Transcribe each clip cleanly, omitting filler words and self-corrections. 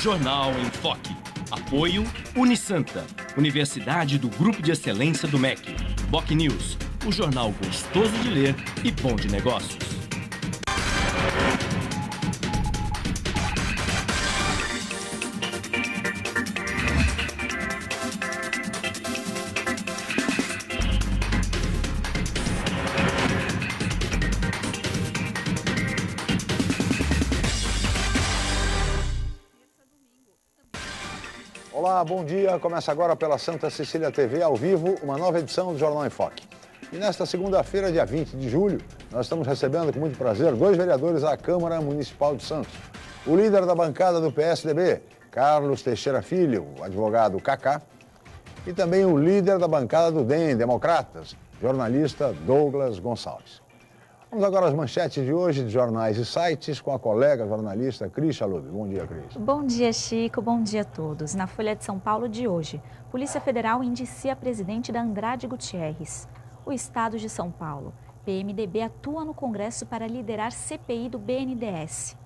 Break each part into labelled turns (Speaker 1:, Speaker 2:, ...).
Speaker 1: Jornal em Foque. Apoio Unisanta, Universidade do Grupo de Excelência do MEC. BocNews, o jornal gostoso de ler e bom de negócios.
Speaker 2: Olá, bom dia. Começa agora pela Santa Cecília TV, ao vivo, uma nova edição do Jornal em Foque. E nesta segunda-feira, dia 20 de julho, nós estamos recebendo com muito prazer 2 vereadores à Câmara Municipal de Santos. O líder da bancada do PSDB, Carlos Teixeira Filho, o advogado Cacá, e também o líder da bancada do DEM, Democratas, jornalista Douglas Gonçalves. Vamos agora às manchetes de hoje de jornais e sites com a colega jornalista Cris Chalub. Bom dia, Cris.
Speaker 3: Bom dia, Chico. Bom dia a todos. Na Folha de São Paulo de hoje, Polícia Federal indicia presidente da Andrade Gutierrez. O Estado de São Paulo, PMDB atua no Congresso para liderar CPI do BNDES.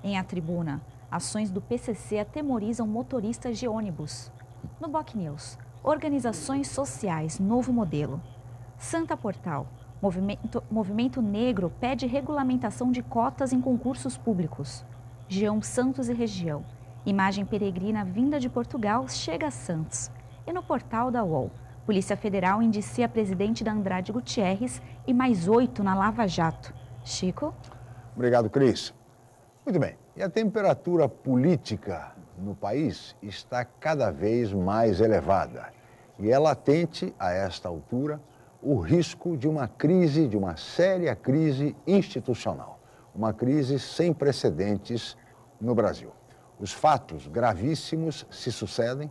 Speaker 3: Em A Tribuna, ações do PCC atemorizam motoristas de ônibus. No BocNews, organizações sociais, novo modelo. Santa Portal. Movimento Negro pede regulamentação de cotas em concursos públicos. Geão Santos e região. Imagem peregrina vinda de Portugal chega a Santos. E no portal da UOL, Polícia Federal indicia presidente da Andrade Gutierrez e mais 8 na Lava Jato. Chico?
Speaker 2: Obrigado, Cris. Muito bem. E a temperatura política no país está cada vez mais elevada. E é latente, a esta altura, o risco de uma crise, de uma séria crise institucional. Uma crise sem precedentes no Brasil. Os fatos gravíssimos se sucedem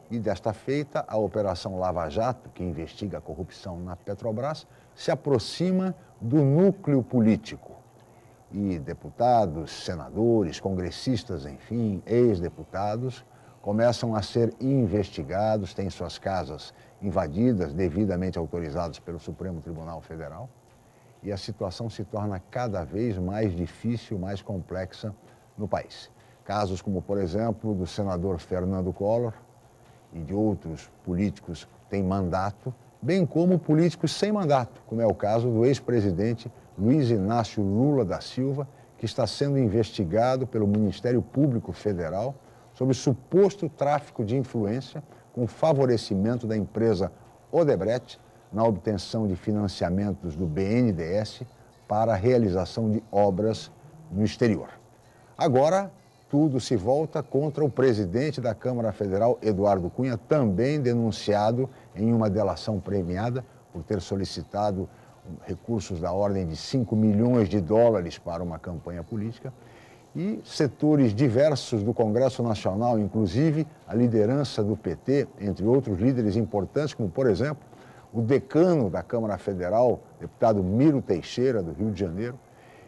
Speaker 2: e, desta feita, a Operação Lava Jato, que investiga a corrupção na Petrobras, se aproxima do núcleo político. E deputados, senadores, congressistas, enfim, ex-deputados, começam a ser investigados, têm suas casas invadidas, devidamente autorizadas pelo Supremo Tribunal Federal, e a situação se torna cada vez mais difícil, mais complexa no país. Casos como, por exemplo, do senador Fernando Collor e de outros políticos que têm mandato, bem como políticos sem mandato, como é o caso do ex-presidente Luiz Inácio Lula da Silva, que está sendo investigado pelo Ministério Público Federal sobre suposto tráfico de influência com favorecimento da empresa Odebrecht na obtenção de financiamentos do BNDES para a realização de obras no exterior. Agora, tudo se volta contra o presidente da Câmara Federal, Eduardo Cunha, também denunciado em uma delação premiada por ter solicitado recursos da ordem de 5 milhões de dólares para uma campanha política. E setores diversos do Congresso Nacional, inclusive a liderança do PT, entre outros líderes importantes, como, por exemplo, o decano da Câmara Federal, deputado Miro Teixeira, do Rio de Janeiro,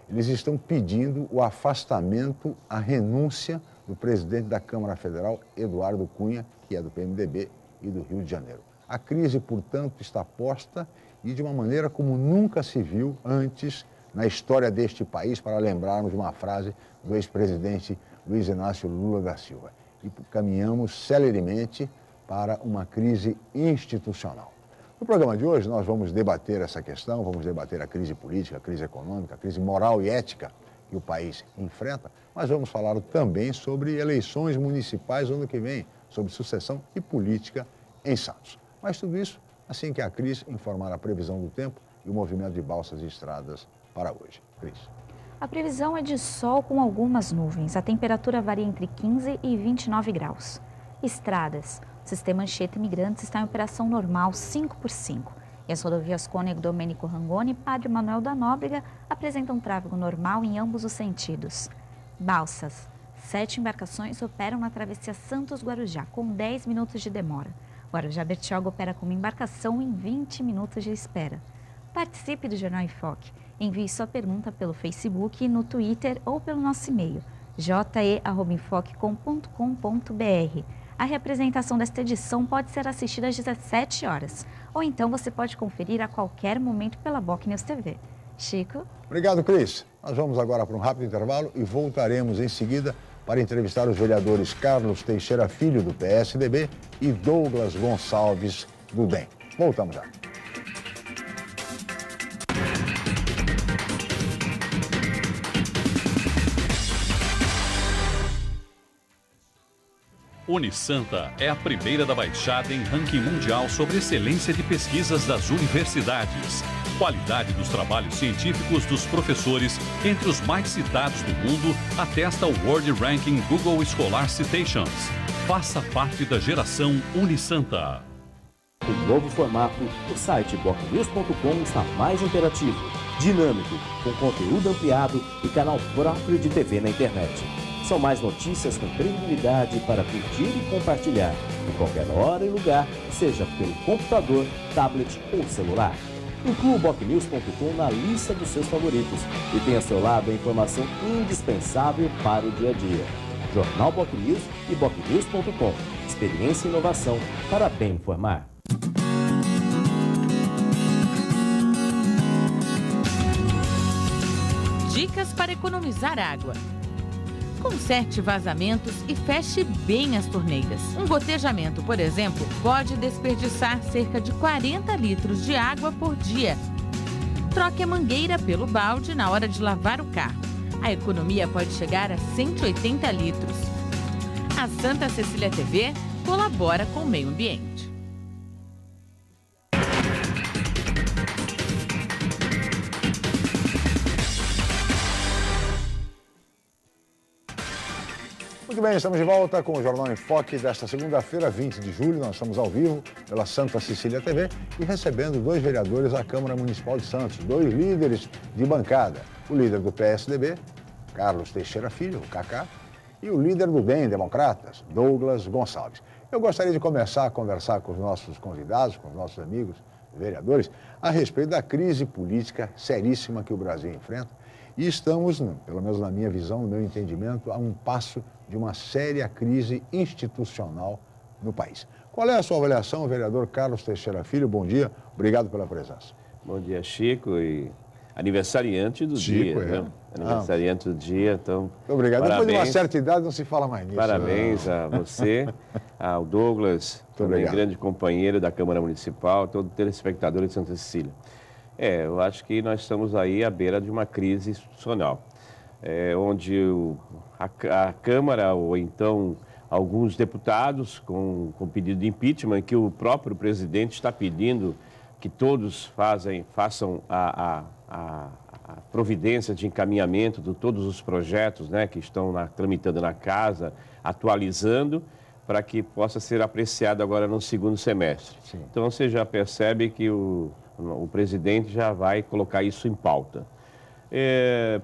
Speaker 2: eles estão pedindo o afastamento, a renúncia do presidente da Câmara Federal, Eduardo Cunha, que é do PMDB e do Rio de Janeiro. A crise, portanto, está posta e de uma maneira como nunca se viu antes na história deste país, para lembrarmos de uma frase do ex-presidente Luiz Inácio Lula da Silva. E caminhamos celeremente para uma crise institucional. No programa de hoje, nós vamos debater essa questão, vamos debater a crise política, a crise econômica, a crise moral e ética que o país enfrenta, mas vamos falar também sobre eleições municipais no ano que vem, sobre sucessão e política em Santos. Mas tudo isso assim que a Cris informar a previsão do tempo e o movimento de balsas e estradas para hoje. Cris.
Speaker 3: A previsão é de sol com algumas nuvens. A temperatura varia entre 15 e 29 graus. Estradas. O sistema Anchieta Imigrantes está em operação normal 5x5. E as rodovias Cônego Domênico Rangoni e Padre Manuel da Nóbrega apresentam tráfego normal em ambos os sentidos. Balsas. 7 embarcações operam na travessia Santos-Guarujá, com 10 minutos de demora. Guarujá-Bertioga opera como embarcação em 20 minutos de espera. Participe do Jornal em Foque. Envie sua pergunta pelo Facebook, no Twitter ou pelo nosso e-mail, je@infocecom.com.br. A reapresentação desta edição pode ser assistida às 17 horas, ou então você pode conferir a qualquer momento pela BocNews TV. Chico?
Speaker 2: Obrigado, Cris. Nós vamos agora para um rápido intervalo e voltaremos em seguida para entrevistar os vereadores Carlos Teixeira Filho, do PSDB, e Douglas Gonçalves, do DEM. Voltamos já.
Speaker 4: Unisanta é a primeira da Baixada em ranking mundial sobre excelência de pesquisas das universidades. Qualidade dos trabalhos científicos dos professores entre os mais citados do mundo atesta o World Ranking Google Scholar Citations. Faça parte da geração Unisanta.
Speaker 5: O novo formato, o site bocnews.com está mais interativo, dinâmico, com conteúdo ampliado e canal próprio de TV na internet. São mais notícias com credibilidade para curtir e compartilhar, em qualquer hora e lugar, seja pelo computador, tablet ou celular. Inclua o bocnews.com na lista dos seus favoritos e tenha ao seu lado a informação indispensável para o dia a dia. Jornal Bocnews e bocnews.com. Experiência e inovação para bem informar.
Speaker 6: Dicas para economizar água. Conserte vazamentos e feche bem as torneiras. Um gotejamento, por exemplo, pode desperdiçar cerca de 40 litros de água por dia. Troque a mangueira pelo balde na hora de lavar o carro. A economia pode chegar a 180 litros. A Santa Cecília TV colabora com o meio ambiente.
Speaker 2: Muito bem, estamos de volta com o Jornal em Foque desta segunda-feira, 20 de julho. Nós estamos ao vivo pela Santa Cecília TV e recebendo dois vereadores da Câmara Municipal de Santos, dois líderes de bancada. O líder do PSDB, Carlos Teixeira Filho, o Cacá, e o líder do DEM, Democratas, Douglas Gonçalves. Eu gostaria de começar a conversar com os nossos convidados, com os nossos amigos vereadores, a respeito da crise política seríssima que o Brasil enfrenta. E estamos, pelo menos na minha visão, no meu entendimento, a um passo de uma séria crise institucional no país. Qual é a sua avaliação, vereador Carlos Teixeira Filho? Bom dia, obrigado pela presença.
Speaker 7: Bom dia, Chico, e aniversariante do dia, né? Aniversariante do dia, então...
Speaker 2: Muito obrigado.
Speaker 7: Parabéns.
Speaker 2: Depois de uma certa idade não se fala mais nisso.
Speaker 7: Parabéns a você, ao Douglas, também grande companheiro da Câmara Municipal, todo telespectador de Santa Cecília. Eu acho que nós estamos aí à beira de uma crise institucional, onde a Câmara, ou então alguns deputados com pedido de impeachment, que o próprio presidente está pedindo que todos façam a providência de encaminhamento de todos os projetos, né, que estão tramitando na casa, atualizando, para que possa ser apreciado agora no segundo semestre. Sim. Então você já percebe que o presidente já vai colocar isso em pauta.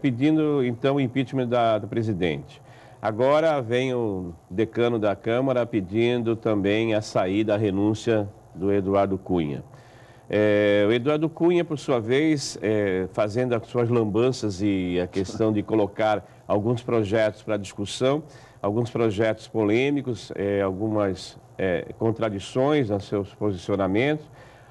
Speaker 7: Pedindo, então, o impeachment do presidente. Agora vem o decano da Câmara pedindo também a saída, a renúncia do Eduardo Cunha. O Eduardo Cunha, por sua vez, fazendo as suas lambanças e a questão de colocar alguns projetos para discussão, alguns projetos polêmicos, algumas contradições nos seus posicionamentos,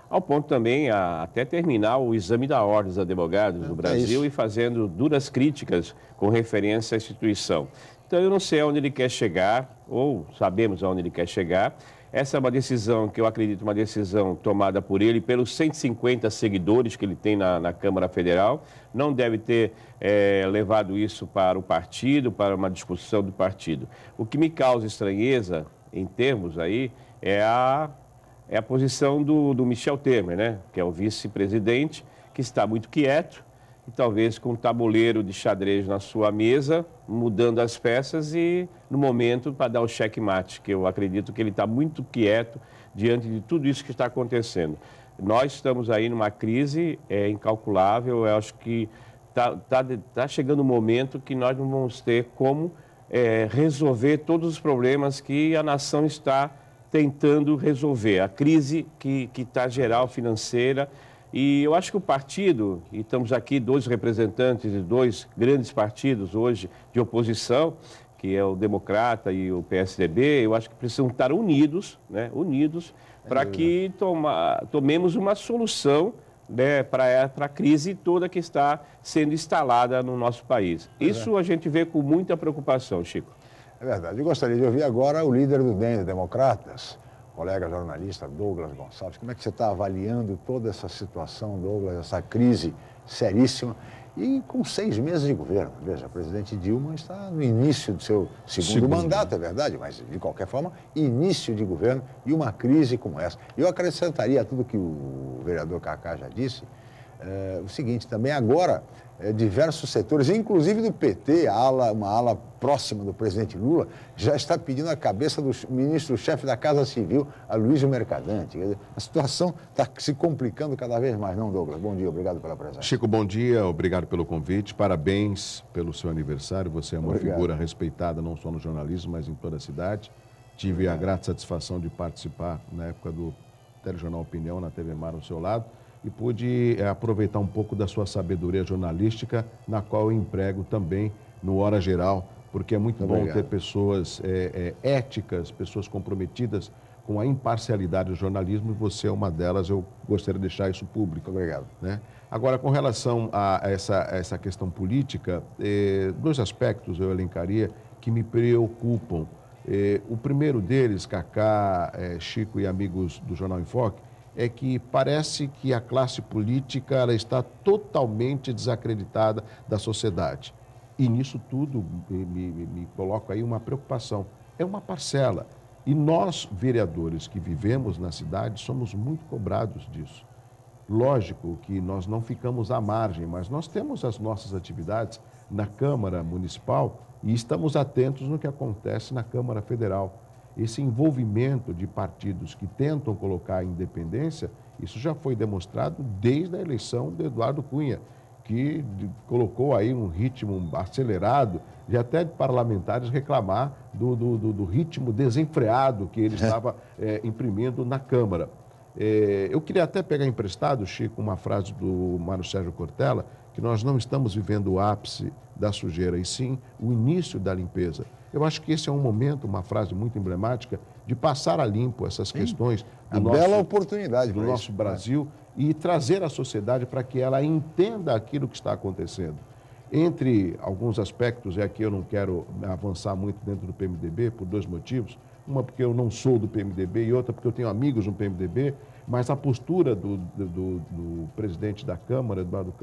Speaker 7: ao ponto também até terminar o exame da ordem dos advogados do Brasil e fazendo duras críticas com referência à instituição. Então, eu não sei aonde ele quer chegar, ou sabemos aonde ele quer chegar. Essa é uma decisão que eu acredito, uma decisão tomada por ele, pelos 150 seguidores que ele tem na Câmara Federal. Não deve ter levado isso para o partido, para uma discussão do partido. O que me causa estranheza, em termos aí, é a posição do Michel Temer, né? Que é o vice-presidente, que está muito quieto e talvez com um tabuleiro de xadrez na sua mesa, mudando as peças e, no momento, para dar o checkmate, que eu acredito que ele está muito quieto diante de tudo isso que está acontecendo. Nós estamos aí numa crise incalculável, eu acho que está chegando um momento que nós não vamos ter como resolver todos os problemas que a nação está tentando resolver, a crise que está geral financeira. E eu acho que o partido, e estamos aqui dois representantes de dois grandes partidos hoje de oposição, que é o Democrata e o PSDB, eu acho que precisam estar unidos, né, para que tomemos uma solução, né, para a crise toda que está sendo instalada no nosso país. Isso a gente vê com muita preocupação, Chico.
Speaker 2: É verdade. Eu gostaria de ouvir agora o líder do DEM, Democratas, colega jornalista Douglas Gonçalves. Como é que você está avaliando toda essa situação, Douglas, essa crise seríssima? E com 6 meses de governo. Veja, a presidente Dilma está no início do seu segundo mandato, é verdade, mas de qualquer forma, início de governo e uma crise como essa. Eu acrescentaria a tudo que o vereador Cacá já disse, o seguinte, também agora, diversos setores, inclusive do PT, uma ala próxima do presidente Lula, já está pedindo a cabeça do ministro-chefe da Casa Civil, Aloysio Mercadante. Quer dizer, a situação está se complicando cada vez mais, não, Douglas? Bom dia, obrigado pela presença.
Speaker 8: Chico, bom dia, obrigado pelo convite, parabéns pelo seu aniversário, você é uma figura respeitada não só no jornalismo, mas em toda a cidade. Tive a grata satisfação de participar na época do Telejornal Opinião, na TV Mar, ao seu lado, e pude aproveitar um pouco da sua sabedoria jornalística, na qual eu emprego também no Hora Geral, porque é muito bom ter pessoas éticas, pessoas comprometidas com a imparcialidade do jornalismo, e você é uma delas, eu gostaria de deixar isso público.
Speaker 2: Obrigado.
Speaker 8: Né? Agora, com relação a essa questão política, 2 aspectos eu elencaria que me preocupam. O primeiro deles, Cacá, Chico e amigos do Jornal em Foque, é que parece que a classe política ela está totalmente desacreditada da sociedade. E nisso tudo me coloco aí uma preocupação. É uma parcela. E nós, vereadores que vivemos na cidade, somos muito cobrados disso. Lógico que nós não ficamos à margem, mas nós temos as nossas atividades na Câmara Municipal e estamos atentos no que acontece na Câmara Federal. Esse envolvimento de partidos que tentam colocar a independência, isso já foi demonstrado desde a eleição de Eduardo Cunha, que colocou aí um ritmo acelerado de até parlamentares reclamar do ritmo desenfreado que ele estava imprimindo na Câmara. Eu queria até pegar emprestado, Chico, uma frase do Mário Sérgio Cortella, que nós não estamos vivendo o ápice da sujeira, e sim o início da limpeza. Eu acho que esse é um momento, uma frase muito emblemática, de passar a limpo essas questões
Speaker 2: bela oportunidade
Speaker 8: do nosso Brasil e trazer a sociedade para que ela entenda aquilo que está acontecendo. Entre alguns aspectos, e aqui eu não quero avançar muito dentro do PMDB, por 2 motivos. Uma porque eu não sou do PMDB e outra porque eu tenho amigos no PMDB, mas a postura do presidente da Câmara, Eduardo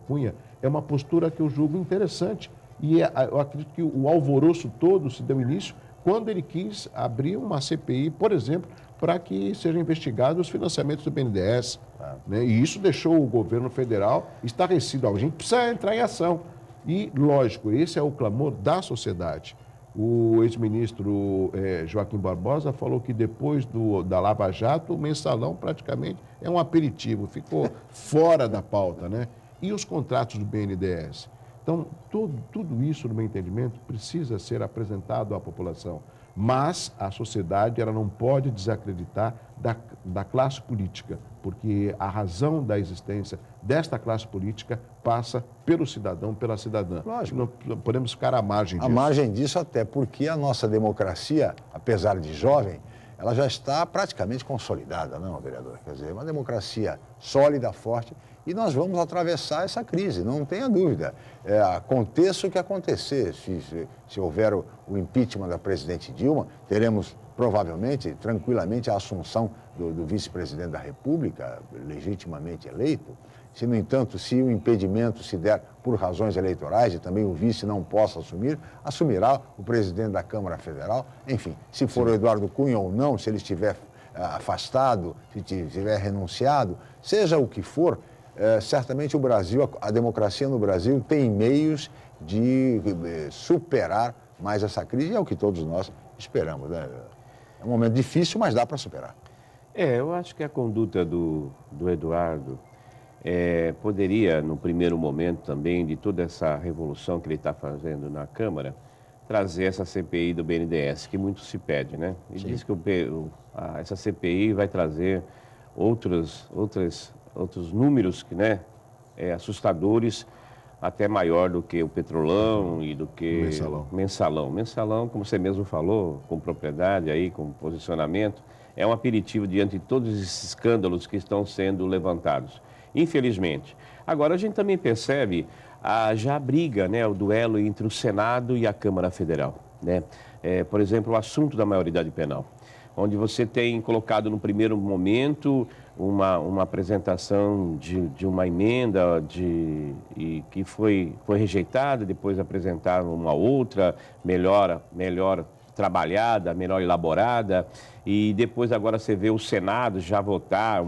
Speaker 8: Cunha, é uma postura que eu julgo interessante. E eu acredito que o alvoroço todo se deu início quando ele quis abrir uma CPI, por exemplo, para que sejam investigados os financiamentos do BNDES. Né? E isso deixou o governo federal estarrecido. A gente precisa entrar em ação. E, lógico, esse é o clamor da sociedade. O ex-ministro Joaquim Barbosa falou que depois da Lava Jato, o mensalão praticamente é um aperitivo, ficou fora da pauta, né? E os contratos do BNDES? Então, tudo isso, no meu entendimento, precisa ser apresentado à população. Mas a sociedade ela não pode desacreditar da classe política, porque a razão da existência desta classe política passa pelo cidadão, pela cidadã.
Speaker 2: Lógico.
Speaker 8: Não podemos ficar à margem disso.
Speaker 2: À margem disso, até porque a nossa democracia, apesar de jovem, ela já está praticamente consolidada, não, vereador? Quer dizer, uma democracia sólida, forte, e nós vamos atravessar essa crise, não tenha dúvida. Aconteça o que acontecer, se houver o impeachment da presidente Dilma, teremos provavelmente, tranquilamente, a assunção do vice-presidente da República, legitimamente eleito. Se, no entanto, se o impedimento se der por razões eleitorais e também o vice não possa assumir, assumirá o presidente da Câmara Federal. Enfim, se for o Eduardo Cunha ou não, se ele estiver afastado, se tiver renunciado, seja o que for, certamente o Brasil, a democracia no Brasil tem meios de superar mais essa crise, e é o que todos nós esperamos, né? É um momento difícil, mas dá para superar.
Speaker 7: Eu acho que a conduta do Eduardo poderia, no primeiro momento também, de toda essa revolução que ele está fazendo na Câmara, trazer essa CPI do BNDES, que muito se pede, né? E diz que essa CPI vai trazer outros números que, né, assustadores, até maior do que o Petrolão e do que Mensalão. Mensalão, como você mesmo falou, com propriedade aí, com posicionamento, é um aperitivo diante de todos esses escândalos que estão sendo levantados, infelizmente. Agora, a gente também percebe já a briga, né, o duelo entre o Senado e a Câmara Federal. né? Por exemplo, o assunto da maioridade penal, onde você tem colocado no primeiro momento uma apresentação de uma emenda e que foi rejeitada, depois apresentaram uma outra, melhor trabalhada, melhor elaborada, e depois agora você vê o Senado já votar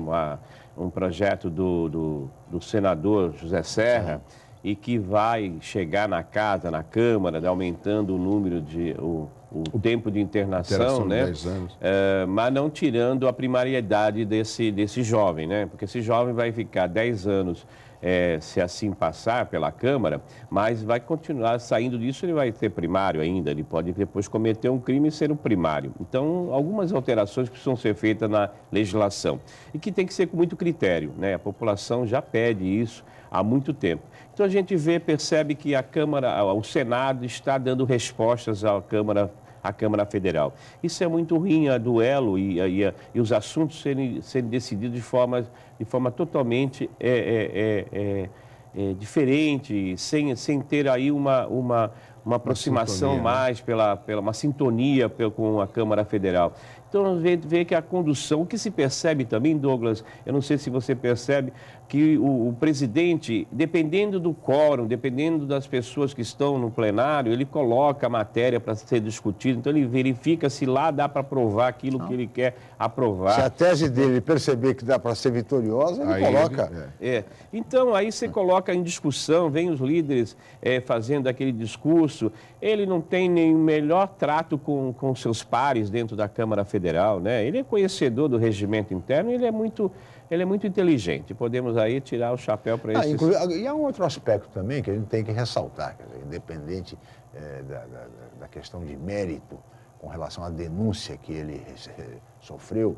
Speaker 7: um projeto do senador José Serra, e que vai chegar na Câmara, aumentando o número o tempo de internação, né?
Speaker 8: 10 anos.
Speaker 7: Mas não tirando a primariedade desse jovem, né? Porque esse jovem vai ficar 10 anos, se assim passar pela Câmara, mas vai continuar saindo disso, ele vai ter primário ainda, ele pode depois cometer um crime e ser um primário. Então, algumas alterações precisam ser feitas na legislação e que tem que ser com muito critério, né? A população já pede isso há muito tempo. Então, a gente percebe que o Senado está dando respostas à Câmara Federal. Isso é muito ruim, a duelo e os assuntos serem decididos de forma totalmente diferente, sem ter aí uma aproximação
Speaker 8: sintonia,
Speaker 7: mais, uma sintonia com a Câmara Federal. Então, vê que a condução, o que se percebe também, Douglas, eu não sei se você percebe, que o presidente, dependendo do quórum, dependendo das pessoas que estão no plenário, ele coloca a matéria para ser discutida, então ele verifica se lá dá para aprovar aquilo que ele quer aprovar.
Speaker 2: Se a tese dele perceber que dá para ser vitoriosa, ele coloca.
Speaker 7: Então, aí você coloca em discussão, vem os líderes fazendo aquele discurso, ele não tem nem o melhor trato com seus pares dentro da Câmara Federal, né? Ele é conhecedor do regimento interno e ele é muito inteligente. Podemos aí tirar o chapéu para esses...
Speaker 2: E há um outro aspecto também que a gente tem que ressaltar, quer dizer, independente da questão de mérito com relação à denúncia que ele sofreu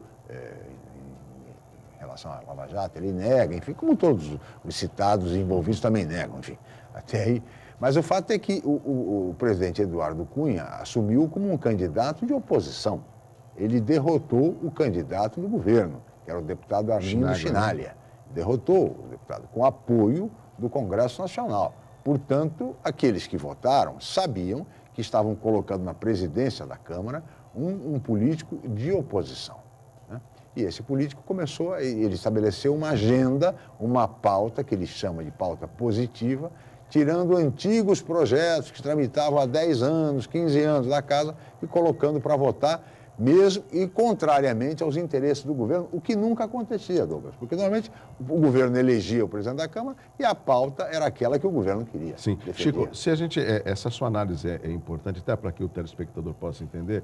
Speaker 2: em relação à Lava Jato, ele nega, enfim, como todos os citados e envolvidos também negam, enfim, até aí. Mas o fato é que o presidente Eduardo Cunha assumiu como um candidato de oposição. Ele derrotou o candidato do governo, que era o deputado Arlindo Chinaglia. Derrotou o deputado com apoio do Congresso Nacional. Portanto, aqueles que votaram sabiam que estavam colocando na presidência da Câmara um político de oposição, né? E esse político ele estabeleceu uma agenda, uma pauta que ele chama de pauta positiva, tirando antigos projetos que tramitavam há 10 anos, 15 anos da casa e colocando para votar, mesmo e contrariamente aos interesses do governo, o que nunca acontecia, Douglas, porque normalmente o governo elegia o presidente da Câmara e a pauta era aquela que o governo queria.
Speaker 8: Sim.
Speaker 2: defender.
Speaker 8: Chico, essa sua análise é importante, até para que o telespectador possa entender,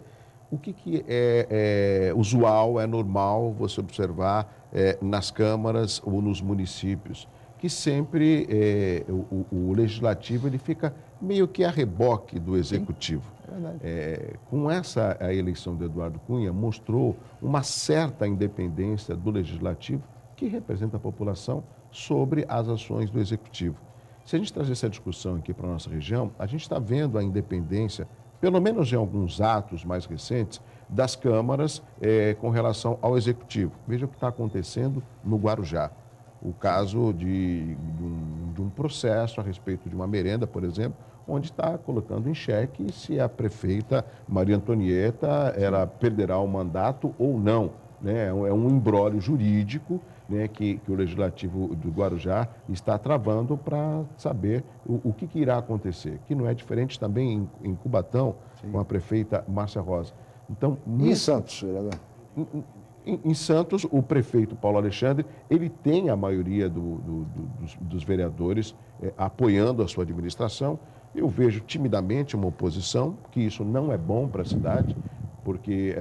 Speaker 8: o que é usual, é normal você observar nas câmaras ou nos municípios, que sempre o legislativo ele fica meio que a reboque do executivo. Com a eleição do Eduardo Cunha, mostrou uma certa independência do legislativo, que representa a população, sobre as ações do executivo. Se a gente trazer essa discussão aqui para a nossa região, a gente está vendo a independência, pelo menos em alguns atos mais recentes, das câmaras com relação ao executivo. Veja o que está acontecendo no Guarujá. O caso de um processo a respeito de uma merenda, por exemplo, onde está colocando em xeque se a prefeita Maria Antonieta ela perderá o mandato ou não, né? É um imbróglio jurídico, né, que o Legislativo do Guarujá está travando para saber o que irá acontecer, que não é diferente também em Cubatão, com a prefeita Márcia Rosa. Então,
Speaker 2: em Santos, vereador?
Speaker 8: Em Santos, o prefeito Paulo Alexandre, ele tem a maioria dos vereadores apoiando a sua administração. Eu vejo timidamente uma oposição, que isso não é bom para a cidade, porque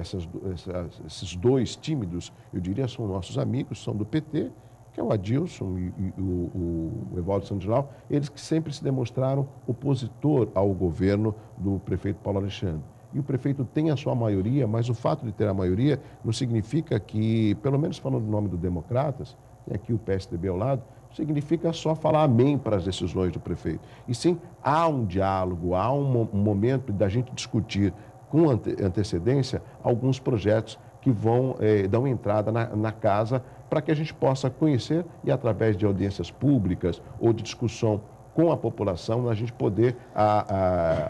Speaker 8: esses dois tímidos, eu diria, são nossos amigos, são do PT, que é o Adilson e o Evaldo Sandilau, eles que sempre se demonstraram opositor ao governo do prefeito Paulo Alexandre. E o prefeito tem a sua maioria, mas o fato de ter a maioria não significa que, pelo menos falando do nome do Democratas, tem aqui o PSDB ao lado, significa só falar amém para as decisões do prefeito. E sim, há um diálogo, há um momento da gente discutir com antecedência alguns projetos que vão dar entrada na casa para que a gente possa conhecer e, através de audiências públicas ou de discussão com a população, a gente poder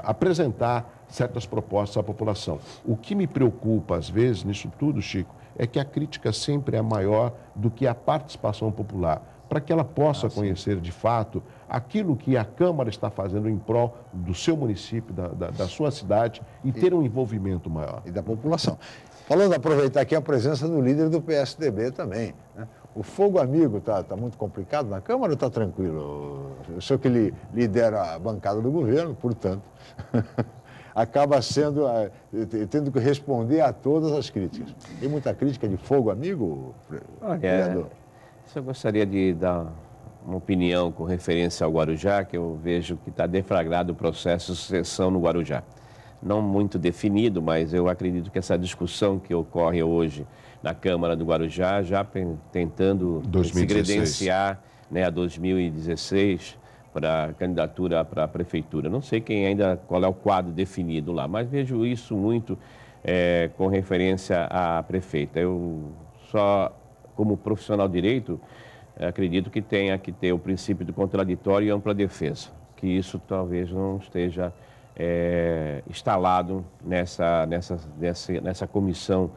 Speaker 8: apresentar certas propostas à população. O que me preocupa, às vezes, nisso tudo, Chico, é que a crítica sempre é maior do que a participação popular, para que ela possa conhecer, de fato, aquilo que a Câmara está fazendo em prol do seu município, da sua cidade, e ter um envolvimento maior.
Speaker 2: E da população. Falando, aproveitar aqui a presença do líder do PSDB também, né? O fogo amigo está muito complicado na Câmara ou está tranquilo? O senhor que lidera a bancada do governo, portanto, acaba tendo que responder a todas as críticas. Tem muita crítica de fogo amigo, vereador?
Speaker 7: Eu gostaria de dar uma opinião com referência ao Guarujá, que eu vejo que está deflagrado o processo de sucessão no Guarujá. Não muito definido, mas eu acredito que essa discussão que ocorre hoje na Câmara do Guarujá, já tentando 2016. Se credenciar, né, a 2016 para a candidatura para a prefeitura. Não sei qual é o quadro definido lá, mas vejo isso muito com referência à prefeita. Eu só, como profissional de direito, acredito que tenha que ter o princípio do contraditório e ampla defesa, que isso talvez não esteja instalado nessa comissão.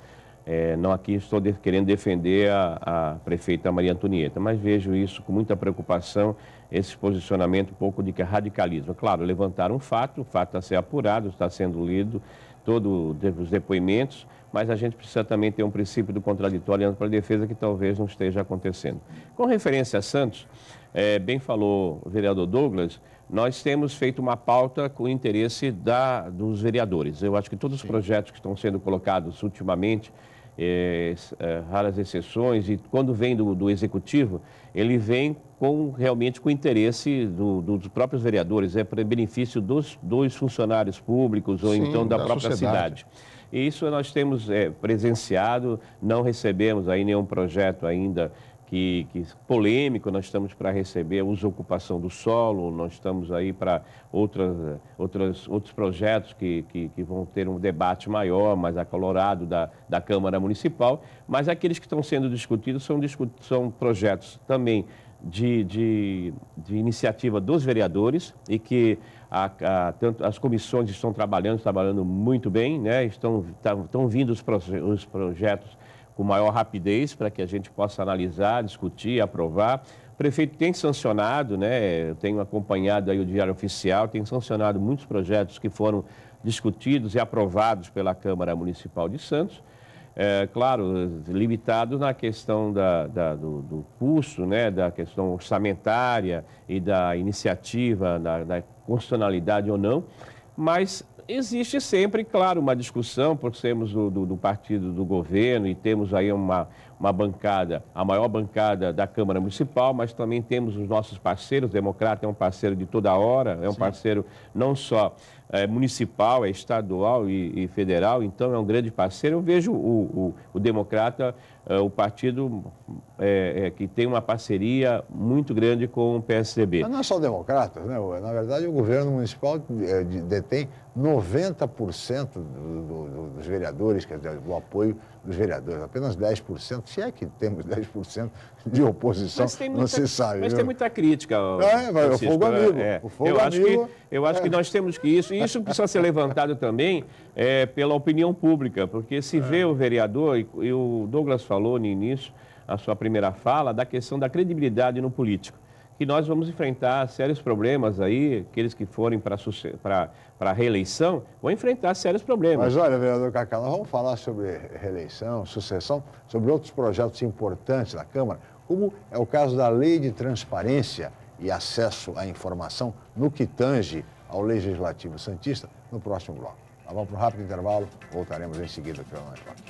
Speaker 7: Não aqui estou querendo defender a prefeita Maria Antonieta, mas vejo isso com muita preocupação, esse posicionamento um pouco de radicalismo. Claro, levantaram um fato, o fato está sendo apurado, está sendo lido, todos os depoimentos, mas a gente precisa também ter um princípio do contraditório e ampla defesa que talvez não esteja acontecendo. Com referência a Santos, bem falou o vereador Douglas, nós temos feito uma pauta com o interesse dos vereadores. Eu acho que todos os projetos que estão sendo colocados ultimamente, raras exceções, e quando vem do Executivo, ele vem realmente com o interesse dos próprios vereadores, para benefício dos funcionários públicos ou então da própria cidade. E isso nós temos presenciado, não recebemos aí nenhum projeto ainda que polêmico, nós estamos para receber uso e ocupação do solo, nós estamos aí para outros projetos que vão ter um debate maior, mais acalorado da Câmara Municipal, mas aqueles que estão sendo discutidos são projetos também de iniciativa dos vereadores e que tanto as comissões estão trabalhando muito bem, né? Estão vindo os projetos com maior rapidez para que a gente possa analisar, discutir, aprovar. O prefeito tem sancionado, né? Eu tenho acompanhado aí o Diário Oficial, tem sancionado muitos projetos que foram discutidos e aprovados pela Câmara Municipal de Santos. Claro, limitado na questão do custo, né? Da questão orçamentária e da iniciativa, da constitucionalidade ou não, mas existe sempre, claro, uma discussão, por sermos do partido do governo e temos aí uma bancada, a maior bancada da Câmara Municipal, mas também temos os nossos parceiros. O Democrata é um parceiro de toda hora, é um parceiro não só municipal, é estadual e federal, então é um grande parceiro. Eu vejo o Democrata, o partido que tem uma parceria muito grande com o PSDB.
Speaker 2: Mas não é só o Democrata, né? Na verdade, o governo municipal detém 90% dos vereadores, quer dizer, do apoio dos vereadores, apenas 10%, se é que temos 10% de oposição, não se sabe.
Speaker 7: Mas tem muita crítica.
Speaker 2: Mas o fogo amigo. O fogo amigo.
Speaker 7: Eu acho que nós temos que isso precisa ser levantado também pela opinião pública, porque se vê o vereador, e o Douglas falou no início, a sua primeira fala, da questão da credibilidade no político, que nós vamos enfrentar sérios problemas aí, aqueles que forem para a reeleição, vão enfrentar sérios problemas.
Speaker 2: Mas olha, vereador Cacá, nós vamos falar sobre reeleição, sucessão, sobre outros projetos importantes da Câmara, como é o caso da Lei de Transparência e Acesso à Informação no que tange ao Legislativo Santista, no próximo bloco. Nós vamos para um rápido intervalo, voltaremos em seguida pela Mais Forte.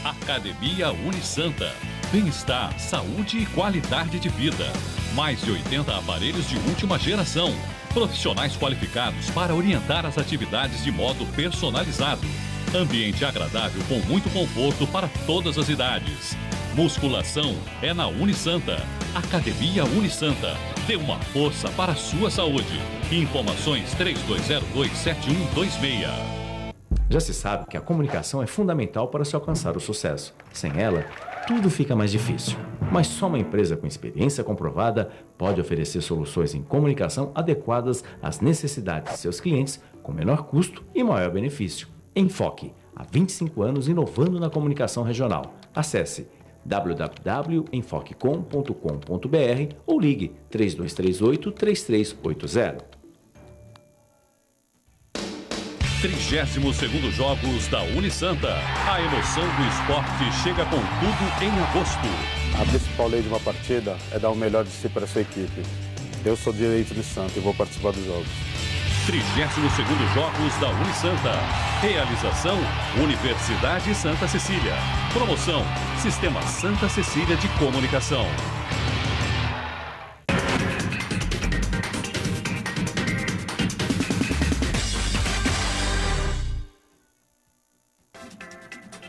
Speaker 4: Academia Unisanta. Bem-estar, saúde e qualidade de vida. Mais de 80 aparelhos de última geração. Profissionais qualificados para orientar as atividades de modo personalizado. Ambiente agradável com muito conforto para todas as idades. Musculação é na Unisanta. Academia Unisanta. Dê uma força para a sua saúde. Informações 3202-7126.
Speaker 5: Já se sabe que a comunicação é fundamental para se alcançar o sucesso. Sem ela, tudo fica mais difícil. Mas só uma empresa com experiência comprovada pode oferecer soluções em comunicação adequadas às necessidades de seus clientes, com menor custo e maior benefício. Enfoque, há 25 anos inovando na comunicação regional. Acesse www.enfoquecom.com.br ou ligue 3238-3380.
Speaker 4: 32º Jogos da Unisanta. A emoção do esporte chega com tudo em agosto.
Speaker 9: A principal lei de uma partida é dar o melhor de si para a sua equipe. Eu sou direito de Santa e vou participar dos jogos.
Speaker 4: 32º Jogos da Unisanta. Realização: Universidade Santa Cecília. Promoção: Sistema Santa Cecília de Comunicação.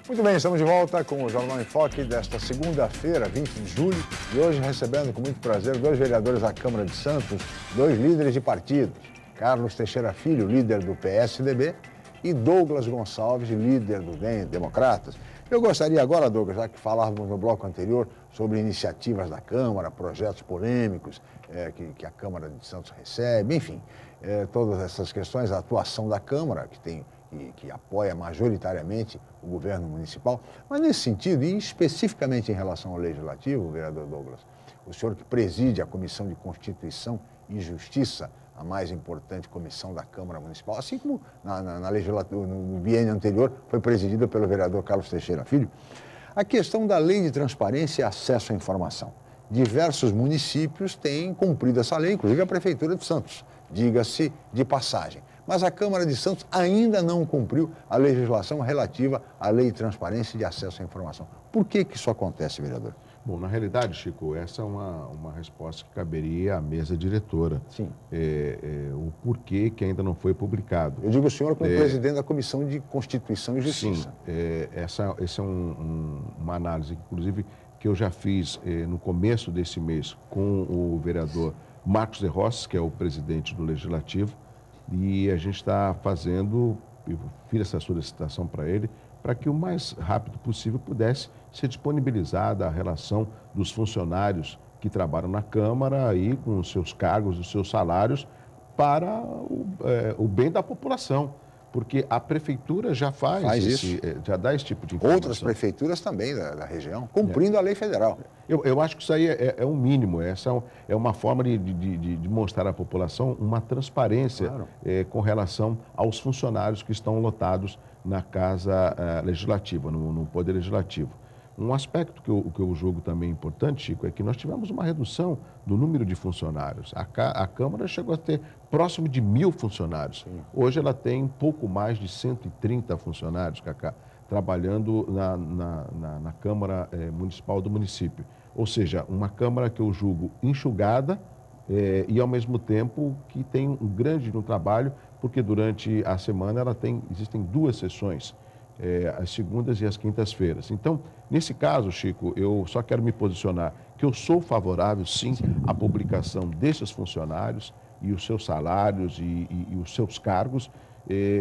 Speaker 2: Muito bem, estamos de volta com o Jornal em Foque desta segunda-feira, 20 de julho, e hoje recebendo com muito prazer 2 vereadores da Câmara de Santos, 2 líderes de partidos, Carlos Teixeira Filho, líder do PSDB, e Douglas Gonçalves, líder do DEM, Democratas. Eu gostaria agora, Douglas, já que falávamos no bloco anterior sobre iniciativas da Câmara, projetos polêmicos que a Câmara de Santos recebe, enfim, todas essas questões, a atuação da Câmara, que apoia majoritariamente o governo municipal. Mas nesse sentido, e especificamente em relação ao Legislativo, vereador Douglas, o senhor que preside a Comissão de Constituição e Justiça, a mais importante comissão da Câmara Municipal, assim como na legislatura, no biênio anterior, foi presidida pelo vereador Carlos Teixeira Filho, a questão da Lei de Transparência e Acesso à Informação. Diversos municípios têm cumprido essa lei, inclusive a Prefeitura de Santos, diga-se de passagem. Mas a Câmara de Santos ainda não cumpriu a legislação relativa à Lei de Transparência e de Acesso à Informação. Por que isso acontece, vereador?
Speaker 8: Bom, na realidade, Chico, essa é uma resposta que caberia à mesa diretora.
Speaker 2: Sim.
Speaker 8: O porquê que ainda não foi publicado.
Speaker 2: Eu digo o senhor como presidente da Comissão de Constituição e Justiça.
Speaker 8: Sim, essa é uma análise, inclusive, que eu já fiz no começo desse mês com o vereador Marcos de Rossi, que é o presidente do Legislativo, e a gente está fazendo, eu fiz essa solicitação para ele, para que o mais rápido possível pudesse ser disponibilizada a relação dos funcionários que trabalham na Câmara aí com os seus cargos, os seus salários, para o bem da população. Porque a Prefeitura já faz isso. Já dá esse tipo de informação.
Speaker 2: Outras prefeituras também da região, cumprindo a lei federal.
Speaker 8: Eu acho que isso aí é um mínimo, essa é uma forma de mostrar à população uma transparência, claro, com relação aos funcionários que estão lotados na Casa Legislativa, no Poder Legislativo. Um aspecto que eu julgo também importante, Chico, é que nós tivemos uma redução do número de funcionários. A Câmara chegou a ter próximo de 1.000 funcionários. Sim. Hoje ela tem um pouco mais de 130 funcionários, Cacá, trabalhando na Câmara Municipal do município. Ou seja, uma Câmara que eu julgo enxugada e, ao mesmo tempo, que tem um grande trabalho, porque durante a semana existem 2 sessões, as segundas e as quintas-feiras. Então, nesse caso, Chico, eu só quero me posicionar que eu sou favorável, sim, à publicação desses funcionários e os seus salários e os seus cargos,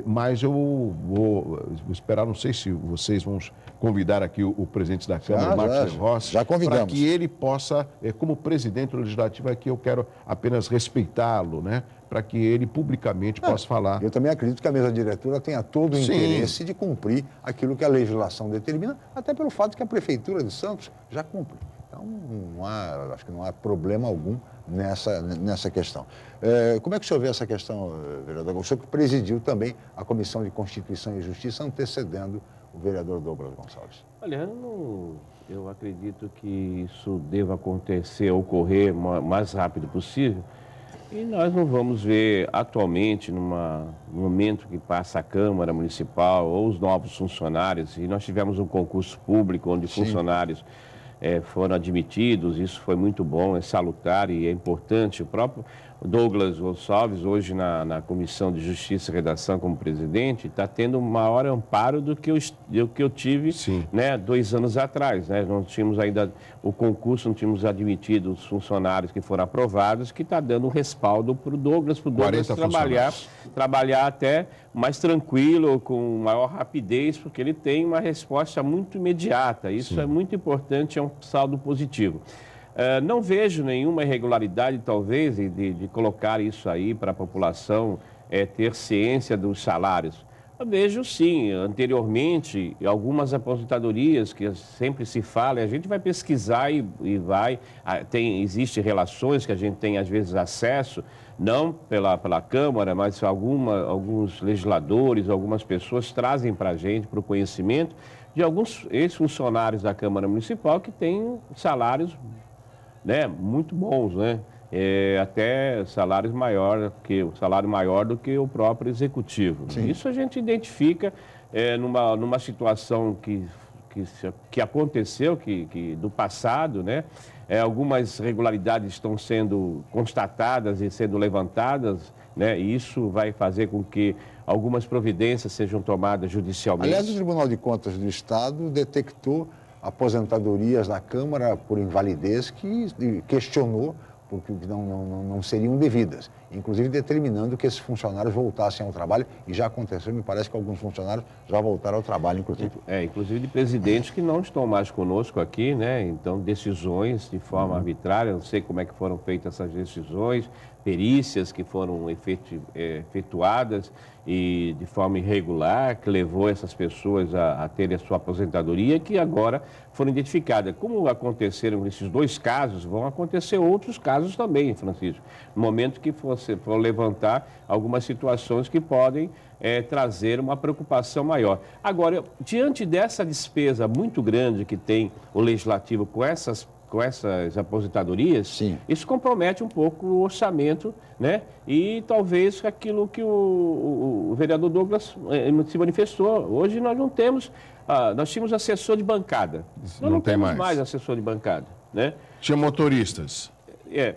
Speaker 8: mas eu vou esperar, não sei se vocês vão convidar aqui o presidente da Câmara, Marcos de Rossi,
Speaker 2: já convidamos,
Speaker 8: para que ele possa, como presidente do Legislativo aqui, eu quero apenas respeitá-lo, né? Para que ele publicamente possa falar.
Speaker 2: Eu também acredito que a mesa diretora tenha todo o interesse de cumprir aquilo que a legislação determina, até pelo fato que a Prefeitura de Santos já cumpre. Então, acho que não há problema algum nessa questão. Como é que o senhor vê essa questão, vereador? O senhor que presidiu também a Comissão de Constituição e Justiça, antecedendo o vereador Douglas Gonçalves.
Speaker 7: Olha, eu acredito que isso deva ocorrer o mais rápido possível. E nós não vamos ver atualmente, no momento que passa a Câmara Municipal ou os novos funcionários, e nós tivemos um concurso público onde funcionários foram admitidos, isso foi muito bom, é salutar e é importante. Douglas Gonçalves, hoje na Comissão de Justiça e Redação como presidente, está tendo um maior amparo do que eu tive, né, 2 anos atrás. Né? Não tínhamos ainda o concurso, não tínhamos admitido os funcionários que foram aprovados, que está dando um respaldo para o Douglas trabalhar até mais tranquilo, com maior rapidez, porque ele tem uma resposta muito imediata. Isso é muito importante, é um saldo positivo. Não vejo nenhuma irregularidade, talvez, de colocar isso aí para a população ter ciência dos salários. Eu vejo, sim, anteriormente, algumas aposentadorias que sempre se fala, a gente vai pesquisar e vai... Existem relações que a gente tem, às vezes, acesso, não pela Câmara, mas alguns legisladores, algumas pessoas trazem para a gente, para o conhecimento, de alguns ex-funcionários da Câmara Municipal que têm salários, né, muito bons, né? Até salário maior do que o próprio executivo. Sim. Isso a gente identifica numa situação que aconteceu, do passado, né? Algumas irregularidades estão sendo constatadas e sendo levantadas, né? E isso vai fazer com que algumas providências sejam tomadas judicialmente.
Speaker 2: Aliás, o Tribunal de Contas do Estado detectou aposentadorias da Câmara por invalidez que questionou porque não seriam devidas, inclusive determinando que esses funcionários voltassem ao trabalho, e já aconteceu, me parece que alguns funcionários já voltaram ao trabalho, inclusive.
Speaker 7: Inclusive de presidentes que não estão mais conosco aqui, né? Então, decisões de forma arbitrária, não sei como é que foram feitas essas decisões, perícias que foram efetuadas e de forma irregular, que levou essas pessoas a terem a sua aposentadoria, que agora foram identificadas. Como aconteceram esses 2 casos, vão acontecer outros casos também, Francisco, no momento que for levantar algumas situações que podem trazer uma preocupação maior. Agora, diante dessa despesa muito grande que tem o Legislativo com essas aposentadorias, sim, isso compromete um pouco o orçamento, né? E talvez aquilo que o vereador Douglas se manifestou. Hoje nós não temos, nós tínhamos assessor de bancada. Nós não temos mais assessor de bancada, né?
Speaker 8: Tinha motoristas.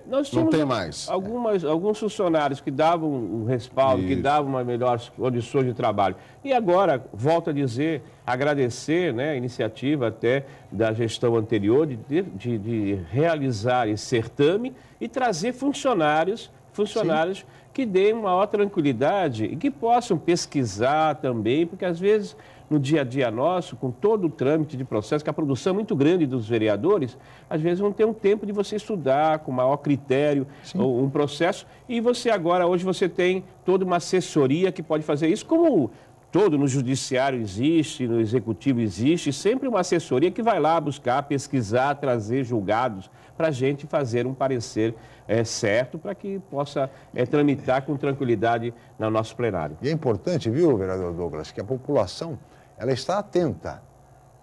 Speaker 7: Nós tínhamos
Speaker 8: não tem mais.
Speaker 7: Alguns funcionários que davam um respaldo, que davam uma melhor condições de trabalho. E agora, volto a dizer, agradecer, né, a iniciativa até da gestão anterior de realizar esse certame e trazer funcionários que deem maior tranquilidade e que possam pesquisar também, porque às vezes no dia a dia nosso, com todo o trâmite de processo, que a produção é muito grande dos vereadores, às vezes não tem um tempo de você estudar com maior critério um processo, e hoje você tem toda uma assessoria que pode fazer isso, como todo no judiciário existe, no executivo existe, sempre uma assessoria que vai lá buscar, pesquisar, trazer julgados para a gente fazer um parecer certo para que possa tramitar com tranquilidade no nosso plenário.
Speaker 2: E é importante, viu, vereador Douglas, que a população ela está atenta.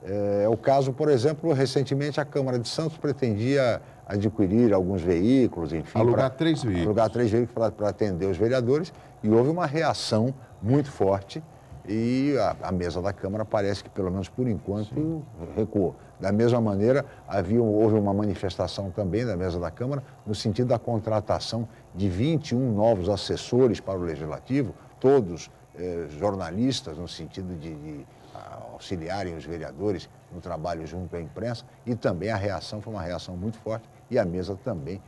Speaker 2: É o caso, por exemplo, recentemente a Câmara de Santos pretendia adquirir alguns veículos, enfim.
Speaker 8: Alugar 3 veículos.
Speaker 2: Alugar 3 veículos para atender os vereadores, e houve uma reação muito forte e a mesa da Câmara parece que, pelo menos por enquanto, recuou. Da mesma maneira, houve uma manifestação também da mesa da Câmara no sentido da contratação de 21 novos assessores para o Legislativo, todos jornalistas, no sentido de auxiliarem os vereadores no trabalho junto à imprensa, e também a reação foi uma reação muito forte e a mesa também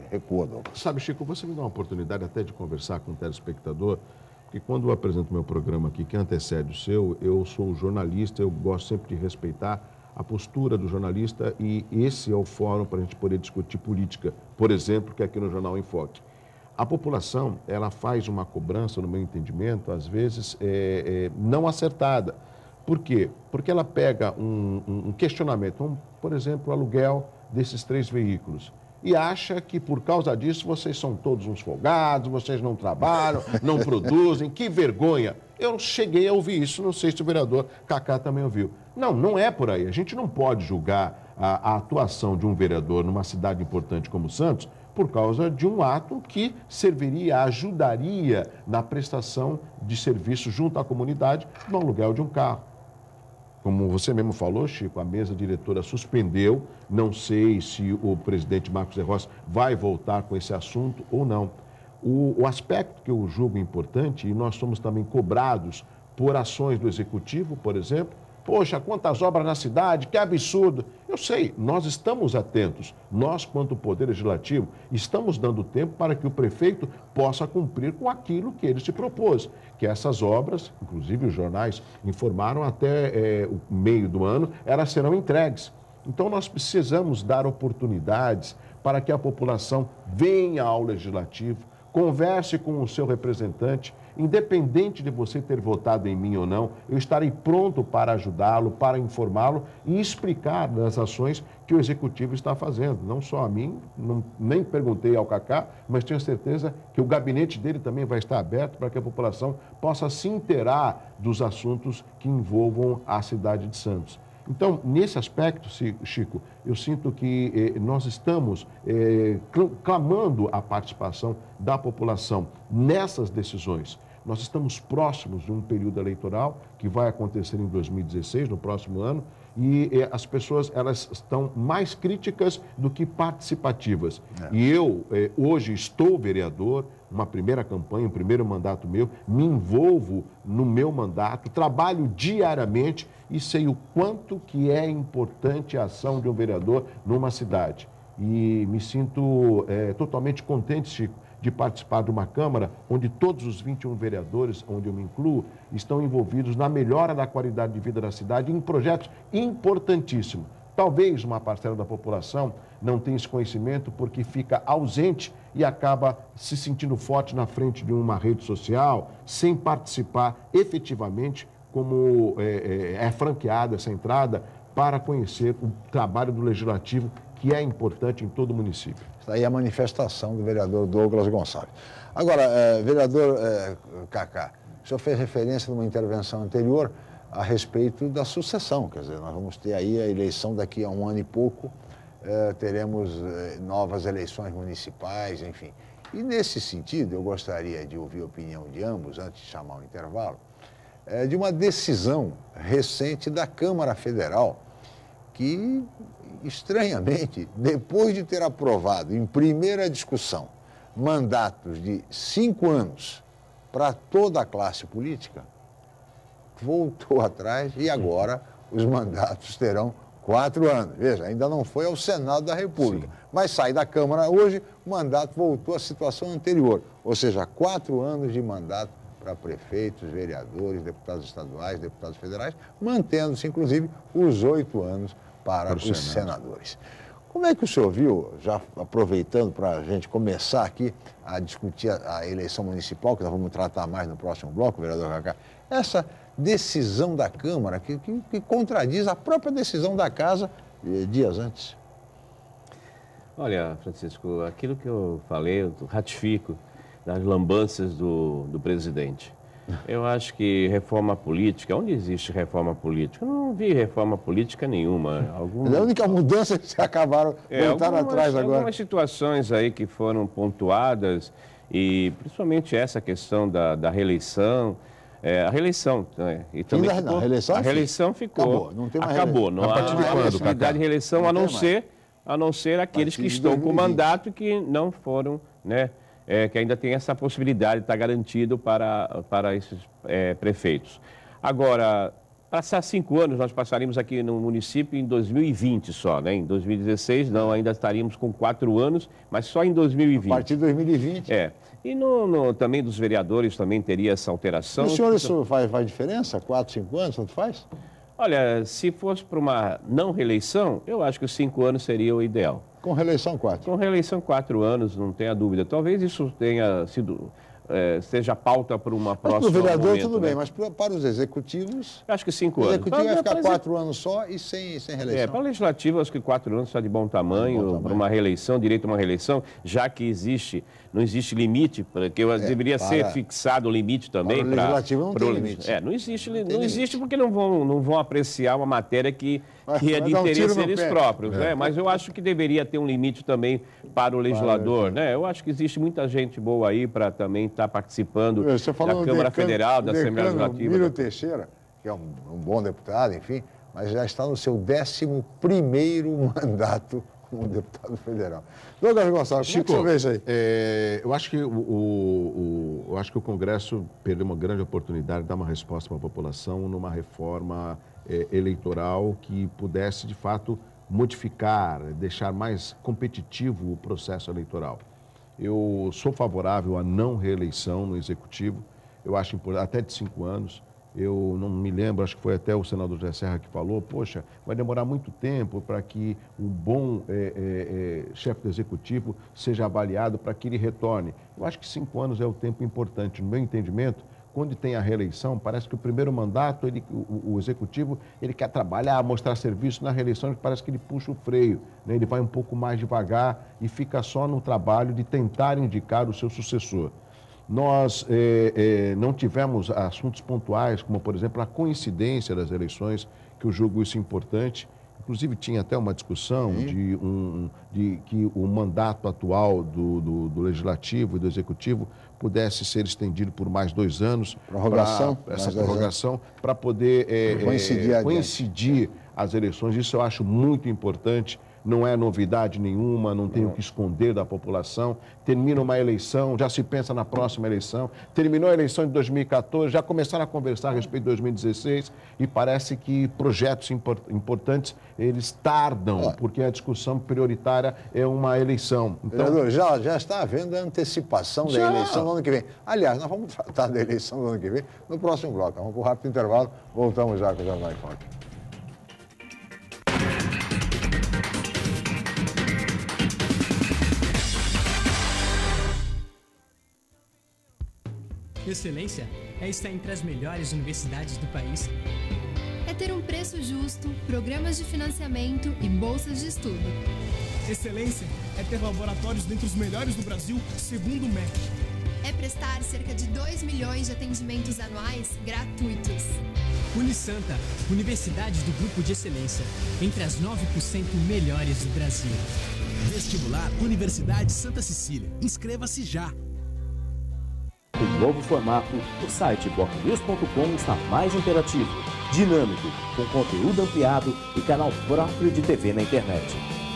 Speaker 2: recuou, Douglas.
Speaker 8: Sabe, Chico, você me dá uma oportunidade até de conversar com o telespectador, porque quando eu apresento meu programa aqui, que antecede o seu, eu sou jornalista, eu gosto sempre de respeitar a postura do jornalista, e esse é o fórum para a gente poder discutir política, por exemplo, que é aqui no Jornal em Foque. A população, ela faz uma cobrança, no meu entendimento, às vezes não acertada. Por quê? Porque ela pega um questionamento, por exemplo, o aluguel desses 3 veículos, e acha que por causa disso vocês são todos uns folgados, vocês não trabalham, não produzem, que vergonha. Eu cheguei a ouvir isso, não sei se o vereador Cacá também ouviu. Não é por aí. A gente não pode julgar a atuação de um vereador numa cidade importante como Santos por causa de um ato que ajudaria na prestação de serviço junto à comunidade no aluguel de um carro. Como você mesmo falou, Chico, a mesa diretora suspendeu, não sei se o presidente Marcos de Rossi vai voltar com esse assunto ou não. O aspecto que eu julgo importante, e nós somos também cobrados por ações do Executivo, por exemplo, poxa, quantas obras na cidade, que absurdo. Eu sei, nós estamos atentos, nós, quanto Poder Legislativo, estamos dando tempo para que o prefeito possa cumprir com aquilo que ele se propôs, que essas obras, inclusive os jornais informaram até o meio do ano, elas serão entregues. Então, nós precisamos dar oportunidades para que a população venha ao Legislativo, converse com o seu representante, independente de você ter votado em mim ou não, eu estarei pronto para ajudá-lo, para informá-lo e explicar das ações que o Executivo está fazendo. Não só a mim, nem perguntei ao Cacá, mas tenho certeza que o gabinete dele também vai estar aberto para que a população possa se inteirar dos assuntos que envolvam a cidade de Santos. Então, nesse aspecto, Chico, eu sinto que nós estamos clamando a participação da população nessas decisões. Nós estamos próximos de um período eleitoral que vai acontecer em 2016, no próximo ano, e as pessoas elas estão mais críticas do que participativas. E eu, hoje, estou vereador, uma primeira campanha, um primeiro mandato meu, me envolvo no meu mandato, trabalho diariamente e sei o quanto que é importante a ação de um vereador numa cidade. E me sinto totalmente contente, Chico, de participar de uma Câmara onde todos os 21 vereadores, onde eu me incluo, estão envolvidos na melhora da qualidade de vida da cidade em projetos importantíssimos. Talvez uma parcela da população não tenha esse conhecimento porque fica ausente e acaba se sentindo forte na frente de uma rede social, sem participar efetivamente como é franqueada essa entrada para conhecer o trabalho do Legislativo, que é importante em todo o município.
Speaker 2: Está aí a manifestação do vereador Douglas Gonçalves. Agora, vereador Cacá, o senhor fez referência numa intervenção anterior a respeito da sucessão, quer dizer, nós vamos ter aí a eleição daqui a um ano e pouco, teremos novas eleições municipais, enfim. E nesse sentido, eu gostaria de ouvir a opinião de ambos, antes de chamar o intervalo, de uma decisão recente da Câmara Federal, que, estranhamente, depois de ter aprovado em primeira discussão mandatos de 5 anos para toda a classe política, voltou atrás e agora os mandatos terão 4 anos. Veja, ainda não foi ao Senado da República, mas sai da Câmara hoje, o mandato voltou à situação anterior, ou seja, 4 anos de mandato para prefeitos, vereadores, deputados estaduais, deputados federais, mantendo-se, inclusive, os 8 anos para os senadores. Como é que o senhor viu, já aproveitando para a gente começar aqui a discutir a eleição municipal, que nós vamos tratar mais no próximo bloco, vereador Cacá, essa decisão da Câmara que contradiz a própria decisão da Casa dias antes?
Speaker 7: Olha, Francisco, aquilo que eu falei, eu ratifico das lambanças do presidente. Eu acho que reforma política, onde existe reforma política? Eu não vi reforma política nenhuma.
Speaker 2: A única mudança que acabaram, voltaram atrás agora.
Speaker 7: Algumas situações aí que foram pontuadas, e principalmente essa questão da reeleição. A reeleição, né? E também ficou, a reeleição ficou.
Speaker 2: Acabou, não tem mais
Speaker 7: acabou. Não há possibilidade de reeleição, a não ser aqueles que estão com mandato e que não foram, né? Que ainda tem essa possibilidade de estar garantido para esses prefeitos. Agora, passar 5 anos, nós passaríamos aqui no município em 2020 só, né? Em 2016, não, ainda estaríamos com 4 anos, mas só em 2020.
Speaker 2: A partir de 2020?
Speaker 7: E também dos vereadores também teria essa alteração.
Speaker 2: E o senhor, isso faz diferença? 4, 5 anos, tanto faz?
Speaker 7: Olha, se fosse para uma não reeleição, eu acho que os 5 anos seria o ideal.
Speaker 2: Com reeleição 4?
Speaker 7: Com reeleição 4 anos, não tenha dúvida. Talvez isso tenha sido, seja pauta para uma próxima.
Speaker 2: Para o vereador
Speaker 7: momento,
Speaker 2: tudo
Speaker 7: né?
Speaker 2: bem, mas para os executivos...
Speaker 7: Eu acho que 5 anos.
Speaker 2: O executivo vai ficar 4 anos só e sem reeleição.
Speaker 7: Para o legislativo, acho que 4 anos está de bom tamanho, para uma reeleição, direito a uma reeleição, já que não existe limite, porque deveria ser fixado o limite também.
Speaker 2: Para o legislativo não tem limite.
Speaker 7: Não existe porque não vão apreciar uma matéria que é de interesse deles próprios, né? Mas eu acho que deveria ter um limite também para o legislador, né? Eu acho que existe muita gente boa aí para também estar participando da Câmara Federal, da Assembleia Legislativa.
Speaker 2: Miro Teixeira, que é um bom deputado, enfim, mas já está no seu 11º mandato como deputado federal. Douglas Gonçalves, como é que você vê isso aí?
Speaker 8: Eu acho que eu acho que o Congresso perdeu uma grande oportunidade de dar uma resposta para a população numa reforma eleitoral que pudesse, de fato, modificar, deixar mais competitivo o processo eleitoral. Eu sou favorável à não reeleição no Executivo, eu acho importante, até de 5 anos. Eu não me lembro, acho que foi até o senador José Serra que falou, poxa, vai demorar muito tempo para que um bom chefe do Executivo seja avaliado para que ele retorne. Eu acho que 5 anos é o tempo importante. No meu entendimento, quando tem a reeleição, parece que o primeiro mandato, o Executivo, ele quer trabalhar, mostrar serviço. Na reeleição, parece que ele puxa o freio, né? Ele vai um pouco mais devagar e fica só no trabalho de tentar indicar o seu sucessor. Nós não tivemos assuntos pontuais, como, por exemplo, a coincidência das eleições, que eu julgo isso importante. Inclusive, tinha até uma discussão de que o mandato atual do Legislativo e do Executivo pudesse ser estendido por mais 2 anos. Essa prorrogação, para poder coincidir as eleições. Isso eu acho muito importante. Não é novidade nenhuma, não tem o que esconder da população. Termina uma eleição, já se pensa na próxima eleição. Terminou a eleição de 2014, já começaram a conversar a respeito de 2016 e parece que projetos importantes, eles tardam, porque a discussão prioritária é uma eleição.
Speaker 2: Então, vereador, já está havendo a antecipação da eleição do ano que vem. Aliás, nós vamos tratar da eleição do ano que vem no próximo bloco. Vamos para um rápido intervalo, voltamos já com o Jornal em Foque.
Speaker 10: Excelência é estar entre as melhores universidades do país.
Speaker 11: É ter um preço justo, programas de financiamento e bolsas de estudo.
Speaker 10: Excelência é ter laboratórios dentre os melhores do Brasil, segundo o MEC.
Speaker 11: É prestar cerca de 2 milhões de atendimentos anuais gratuitos.
Speaker 10: Unisanta, universidade do Grupo de Excelência, entre as 9% melhores do Brasil. Vestibular Universidade Santa Cecília. Inscreva-se já.
Speaker 5: O novo formato, o site bocnews.com está mais interativo, dinâmico, com conteúdo ampliado e canal próprio de TV na internet.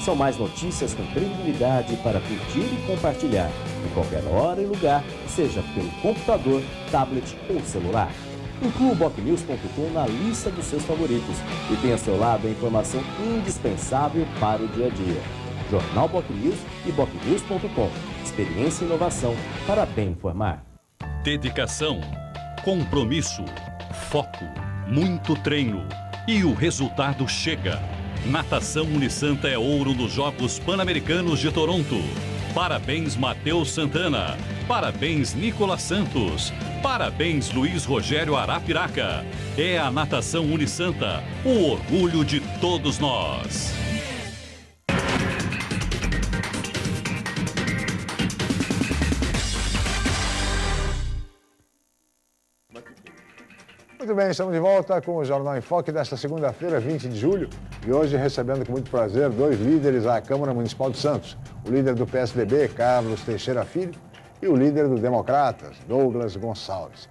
Speaker 5: São mais notícias com credibilidade para curtir e compartilhar, em qualquer hora e lugar, seja pelo computador, tablet ou celular. Inclua o bocnews.com na lista dos seus favoritos e tenha ao seu lado a informação indispensável para o dia a dia. Jornal Bocnews e bocnews.com. Experiência e inovação para bem informar.
Speaker 4: Dedicação, compromisso, foco, muito treino e o resultado chega. Natação Unisanta é ouro nos Jogos Pan-Americanos de Toronto. Parabéns, Matheus Santana. Parabéns, Nicolas Santos. Parabéns, Luiz Rogério Arapiraca. É a Natação Unisanta, o orgulho de todos nós.
Speaker 2: Muito bem, estamos de volta com o Jornal em Foque desta segunda-feira, 20 de julho, e hoje recebendo com muito prazer 2 líderes à Câmara Municipal de Santos. O líder do PSDB, Carlos Teixeira Filho, e o líder do Democratas, Douglas Gonçalves.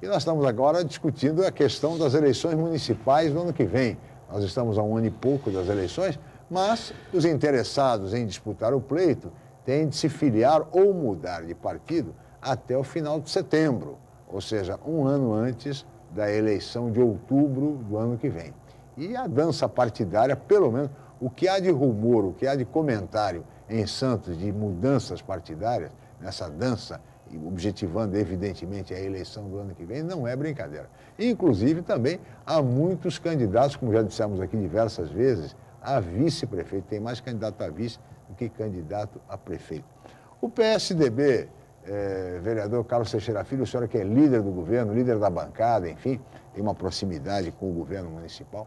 Speaker 2: E nós estamos agora discutindo a questão das eleições municipais do ano que vem. Nós estamos a 1 ano e pouco das eleições, mas os interessados em disputar o pleito têm de se filiar ou mudar de partido até o final de setembro, ou seja, 1 ano antes da eleição de outubro do ano que vem. E a dança partidária, pelo menos, o que há de rumor, o que há de comentário em Santos de mudanças partidárias, nessa dança, objetivando evidentemente a eleição do ano que vem, não é brincadeira. Inclusive também há muitos candidatos, como já dissemos aqui diversas vezes, a vice-prefeito. Tem mais candidato a vice do que candidato a prefeito. O PSDB, vereador Carlos Teixeira Filho, o senhor que é líder do governo, líder da bancada, enfim, tem uma proximidade com o governo municipal.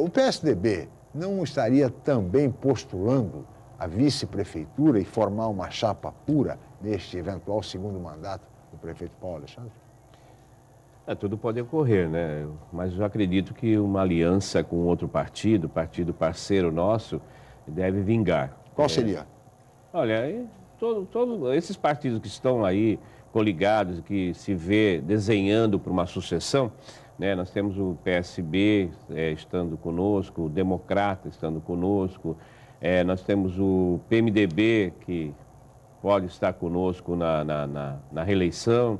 Speaker 2: O PSDB não estaria também postulando a vice-prefeitura e formar uma chapa pura neste eventual segundo mandato do prefeito Paulo Alexandre?
Speaker 7: Tudo pode ocorrer, né? Mas eu acredito que uma aliança com outro partido parceiro nosso, deve vingar.
Speaker 2: Qual seria?
Speaker 7: Olha, todos esses partidos que estão aí coligados, que se vê desenhando para uma sucessão, né? Nós temos o PSB estando conosco, o Democrata estando conosco, nós temos o PMDB, que pode estar conosco na reeleição.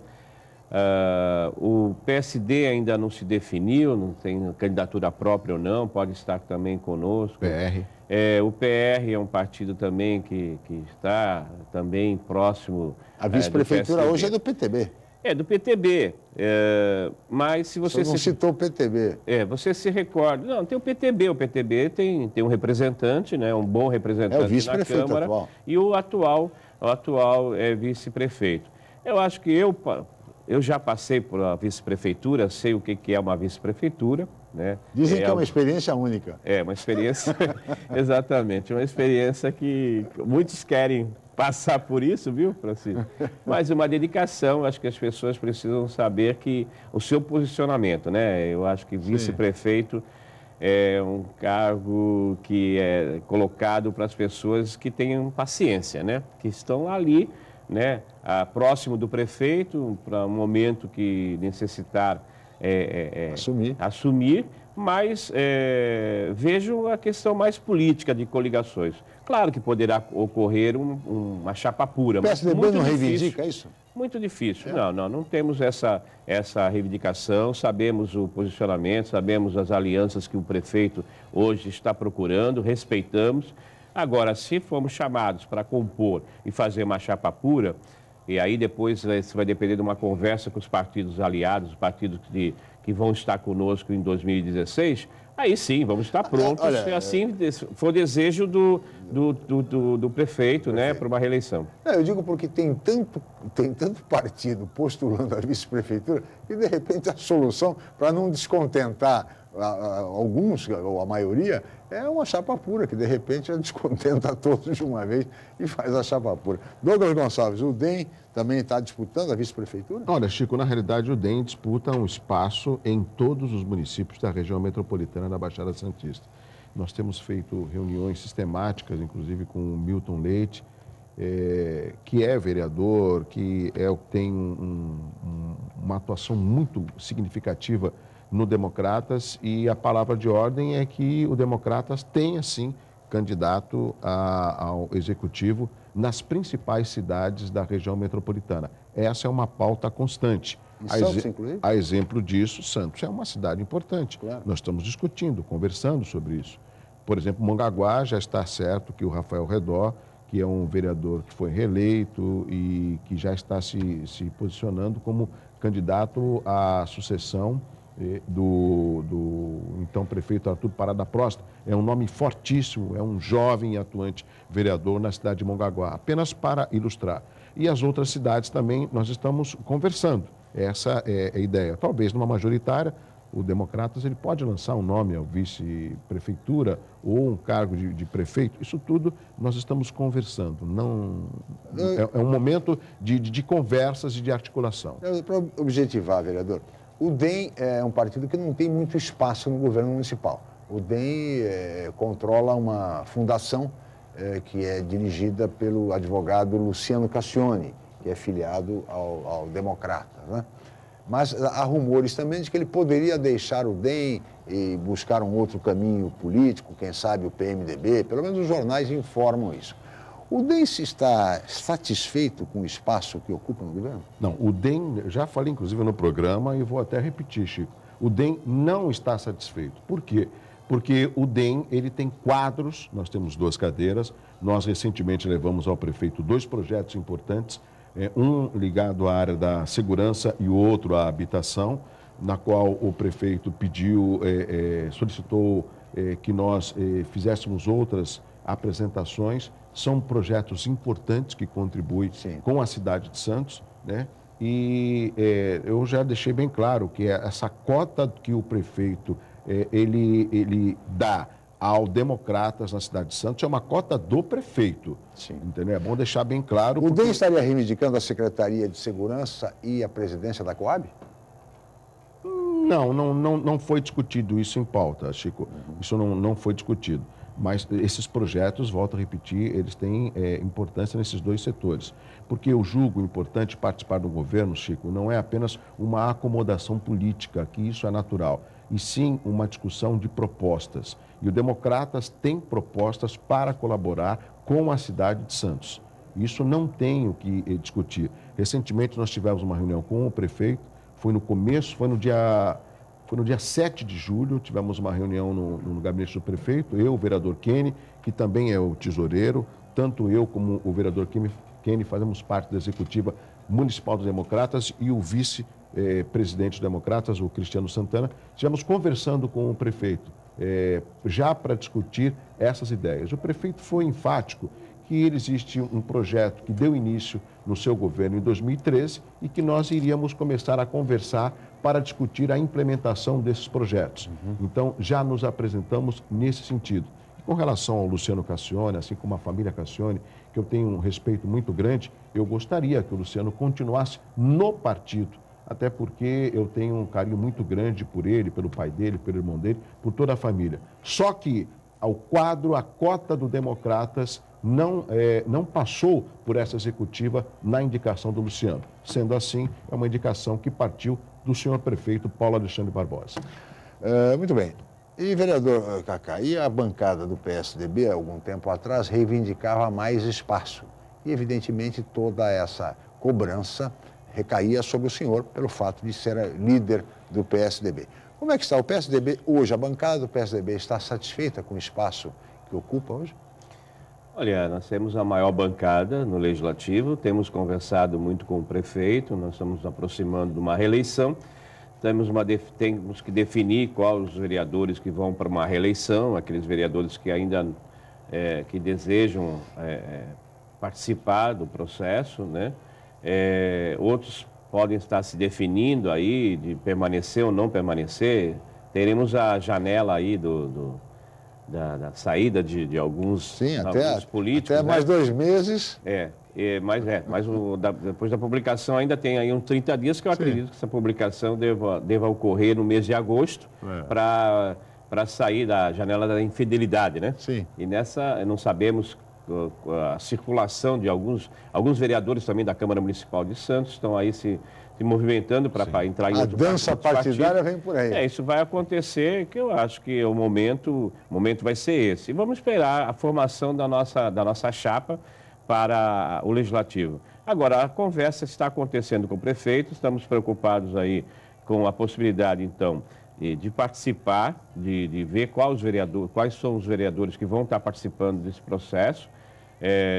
Speaker 7: O PSD ainda não se definiu, não tem candidatura própria ou não, pode estar também conosco.
Speaker 8: PR.
Speaker 7: O PR é um partido também que está também próximo.
Speaker 2: A vice-prefeitura hoje é do PTB.
Speaker 7: É do PTB, mas se você...
Speaker 2: Você não citou o PTB.
Speaker 7: Você se recorda... Não, tem o PTB tem um representante, né, um bom representante
Speaker 2: o vice-prefeito
Speaker 7: na Câmara.
Speaker 2: Atual.
Speaker 7: E o atual vice-prefeito. Eu acho que eu já passei por uma vice-prefeitura, sei o que é uma vice-prefeitura, né?
Speaker 2: Dizem que é uma experiência única.
Speaker 7: É, uma experiência, exatamente, uma experiência que muitos querem passar por isso, viu, Francisco? Mas uma dedicação, acho que as pessoas precisam saber que o seu posicionamento, né? Eu acho que vice-prefeito é um cargo que é colocado para as pessoas que tenham paciência, né? Que estão ali, né, próximo do prefeito, para um momento que necessitar assumir, mas vejo a questão mais política de coligações. Claro que poderá ocorrer uma chapa pura.
Speaker 2: O PSDB
Speaker 7: mas
Speaker 2: não reivindica isso?
Speaker 7: Muito difícil. Não temos essa reivindicação, sabemos o posicionamento, sabemos as alianças que o prefeito hoje está procurando, respeitamos. Agora, se formos chamados para compor e fazer uma chapa pura, e aí depois isso vai depender de uma conversa com os partidos aliados, os partidos que vão estar conosco em 2016, aí sim, vamos estar prontos, se assim for desejo do prefeito, né, para uma reeleição.
Speaker 2: Eu digo porque tem tanto partido postulando a vice-prefeitura que, de repente, a solução para não descontentar alguns, ou a maioria, é uma chapa pura, que de repente descontenta todos de uma vez e faz a chapa pura. Douglas Gonçalves, o DEM também está disputando a vice-prefeitura?
Speaker 8: Olha, Chico, na realidade o DEM disputa um espaço em todos os municípios da região metropolitana da Baixada Santista. Nós temos feito reuniões sistemáticas, inclusive com o Milton Leite, que é vereador, que tem uma atuação muito significativa no Democratas, e a palavra de ordem é que o Democratas tenha, sim, candidato ao Executivo nas principais cidades da região metropolitana. Essa é uma pauta constante.
Speaker 2: Em Santos, inclusive?
Speaker 8: A exemplo disso, Santos é uma cidade importante.
Speaker 2: Claro.
Speaker 8: Nós estamos discutindo, conversando sobre isso. Por exemplo, Mongaguá já está certo que o Rafael Redó, que é um vereador que foi reeleito e que já está se posicionando como candidato à sucessão do então prefeito Arthur Parada Prosta. É um nome fortíssimo, é um jovem e atuante vereador na cidade de Mongaguá, apenas para ilustrar. E as outras cidades também nós estamos conversando. Essa é a ideia. Talvez numa majoritária, o Democratas ele pode lançar um nome ao vice-prefeitura ou um cargo de prefeito. Isso tudo nós estamos conversando. É um momento de conversas e de articulação.
Speaker 2: Para objetivar, vereador, o DEM é um partido que não tem muito espaço no governo municipal. O DEM controla uma fundação que é dirigida pelo advogado Luciano Cassione, que é filiado ao Democrata, né? Mas há rumores também de que ele poderia deixar o DEM e buscar um outro caminho político, quem sabe o PMDB, pelo menos os jornais informam isso. O DEM se está satisfeito com o espaço que ocupa no governo?
Speaker 8: Não, o DEM, já falei inclusive no programa e vou até repetir, Chico, o DEM não está satisfeito. Por quê? Porque o DEM, ele tem quadros, nós temos 2 cadeiras, nós recentemente levamos ao prefeito 2 projetos importantes, um ligado à área da segurança e o outro à habitação, na qual o prefeito pediu, solicitou que nós fizéssemos outras apresentações. São projetos importantes que contribuem com a cidade de Santos, né? E eu já deixei bem claro que essa cota que o prefeito ele dá ao Democratas na cidade de Santos é uma cota do prefeito.
Speaker 2: Sim.
Speaker 8: Entendeu? É bom deixar bem claro.
Speaker 2: O DEM estaria reivindicando a Secretaria de Segurança e a presidência da Coab?
Speaker 8: Não foi discutido isso em pauta, Chico. Isso não foi discutido. Mas esses projetos, volto a repetir, eles têm importância nesses dois setores. Porque eu julgo importante participar do governo, Chico, não é apenas uma acomodação política, que isso é natural, e sim uma discussão de propostas. E o Democratas tem propostas para colaborar com a cidade de Santos. Isso não tem o que discutir. Recentemente nós tivemos uma reunião com o prefeito, foi no dia 7 de julho, tivemos uma reunião no gabinete do prefeito, eu, o vereador Kenny, que também é o tesoureiro, tanto eu como o vereador Kenny fazemos parte da executiva municipal dos Democratas e o vice-presidente dos Democratas, o Cristiano Santana, estivemos conversando com o prefeito, já para discutir essas ideias. O prefeito foi enfático que existe um projeto que deu início no seu governo em 2013 e que nós iríamos começar a conversar para discutir a implementação desses projetos. Então, já nos apresentamos nesse sentido. E com relação ao Luciano Cassione, assim como a família Cassione, que eu tenho um respeito muito grande, eu gostaria que o Luciano continuasse no partido, até porque eu tenho um carinho muito grande por ele, pelo pai dele, pelo irmão dele, por toda a família. Só que a cota do Democratas não passou por essa executiva na indicação do Luciano. Sendo assim, é uma indicação que partiu do senhor prefeito Paulo Alexandre Barbosa.
Speaker 2: Muito bem. E, vereador Cacá, e a bancada do PSDB, algum tempo atrás, reivindicava mais espaço. E, evidentemente, toda essa cobrança recaía sobre o senhor pelo fato de ser líder do PSDB. Como é que está o PSDB hoje? A bancada do PSDB está satisfeita com o espaço que ocupa hoje?
Speaker 7: Olha, nós temos a maior bancada no Legislativo, temos conversado muito com o prefeito, nós estamos nos aproximando de uma reeleição, temos que definir quais os vereadores que vão para uma reeleição, aqueles vereadores que ainda que desejam participar do processo, né? Outros podem estar se definindo aí de permanecer ou não permanecer. Teremos a janela aí da saída de alguns, alguns políticos.
Speaker 2: Até mais 2 meses.
Speaker 7: Mas depois da publicação ainda tem aí uns 30 dias que eu acredito que essa publicação deva ocorrer no mês de agosto para sair da janela da infidelidade, né?
Speaker 2: Sim.
Speaker 7: E nessa não sabemos a circulação de alguns vereadores também da Câmara Municipal de Santos estão aí se movimentando para entrar em outro
Speaker 2: partido. A dança partidária vem por aí.
Speaker 7: Isso vai acontecer, que eu acho que o momento vai ser esse. E vamos esperar a formação da nossa chapa para o Legislativo. Agora, a conversa está acontecendo com o prefeito, estamos preocupados aí com a possibilidade, então, de participar, de ver quais são os vereadores que vão estar participando desse processo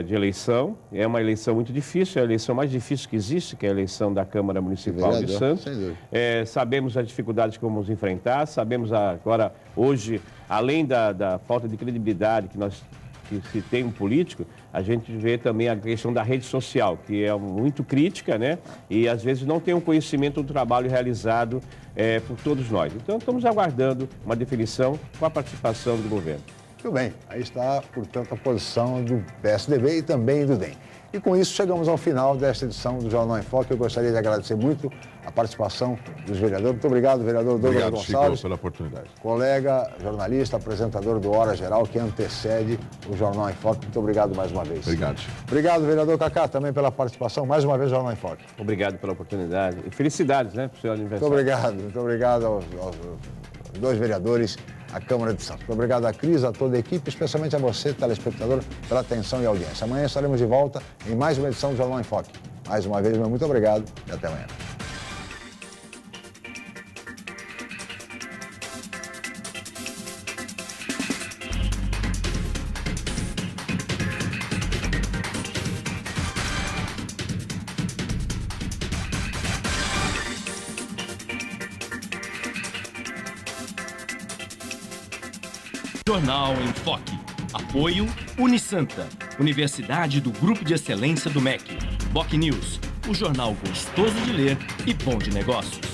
Speaker 7: de eleição. É uma eleição muito difícil, é a eleição mais difícil que existe, que é a eleição da Câmara Municipal de Santos. Sabemos as dificuldades que vamos enfrentar, sabemos agora, hoje, além da falta de credibilidade que se tem um político, a gente vê também a questão da rede social, que é muito crítica, né? E às vezes não tem um conhecimento do trabalho realizado por todos nós. Então, estamos aguardando uma definição com a participação do governo.
Speaker 2: Muito bem, aí está, portanto, a posição do PSDB e também do DEM. E com isso chegamos ao final desta edição do Jornal em Foque. Eu gostaria de agradecer muito a participação dos vereadores. Muito obrigado, vereador Douglas Gonçalves.
Speaker 8: Chico, pela oportunidade.
Speaker 2: Colega, jornalista, apresentador do Hora Geral, que antecede o Jornal em Foque. Muito obrigado mais uma vez.
Speaker 8: Obrigado.
Speaker 2: Obrigado, vereador Cacá, também pela participação. Mais uma vez, Jornal em Foque.
Speaker 7: Obrigado pela oportunidade. E felicidades, né, para o seu aniversário.
Speaker 2: Muito obrigado aos dois vereadores à Câmara de Santos. Muito obrigado a Cris, a toda a equipe, especialmente a você, telespectador, pela atenção e audiência. Amanhã estaremos de volta em mais uma edição do Jornal em Foque. Mais uma vez, meu muito obrigado e até amanhã.
Speaker 1: Jornal em Foque. Apoio Unisanta, Universidade do Grupo de Excelência do MEC. BocNews, o jornal gostoso de ler e bom de negócios.